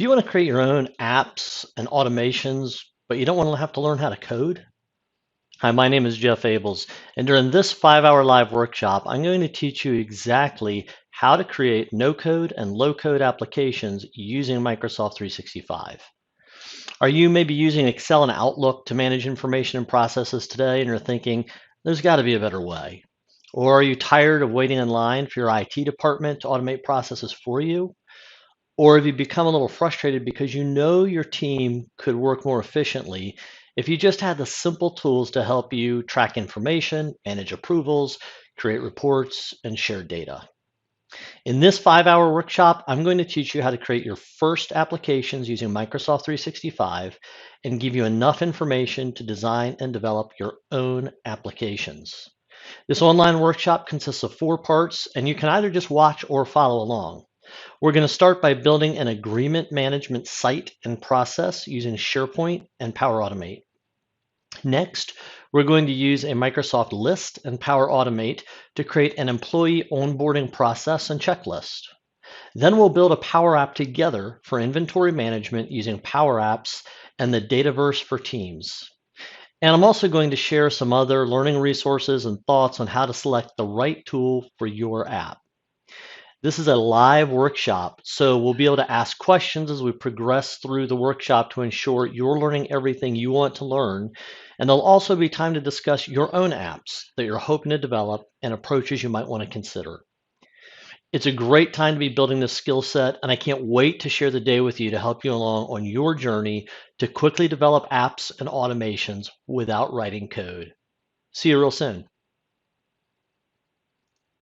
Do you want to create your own apps and automations, but you don't want to have to learn how to code? Hi, my name is Jeff Abels, and during this 5-hour live workshop, I'm going to teach you exactly how to create no-code and low-code applications using Microsoft 365. Are you maybe using Excel and Outlook to manage information and processes today, and you're thinking, there's got to be a better way? Or are you tired of waiting in line for your IT department to automate processes for you? Or have you become a little frustrated because you know your team could work more efficiently if you just had the simple tools to help you track information, manage approvals, create reports, and share data? In this 5-hour workshop, I'm going to teach you how to create your first applications using Microsoft 365 and give you enough information to design and develop your own applications. This online workshop consists of 4 parts, and you can either just watch or follow along. We're going to start by building an agreement management site and process using SharePoint and Power Automate. Next, we're going to use a Microsoft list and Power Automate to create an employee onboarding process and checklist. Then we'll build a Power App together for inventory management using Power Apps and the Dataverse for Teams. And I'm also going to share some other learning resources and thoughts on how to select the right tool for your app. This is a live workshop, so we'll be able to ask questions as we progress through the workshop to ensure you're learning everything you want to learn. And there'll also be time to discuss your own apps that you're hoping to develop and approaches you might want to consider. It's a great time to be building this skill set, and I can't wait to share the day with you to help you along on your journey to quickly develop apps and automations without writing code. See you real soon.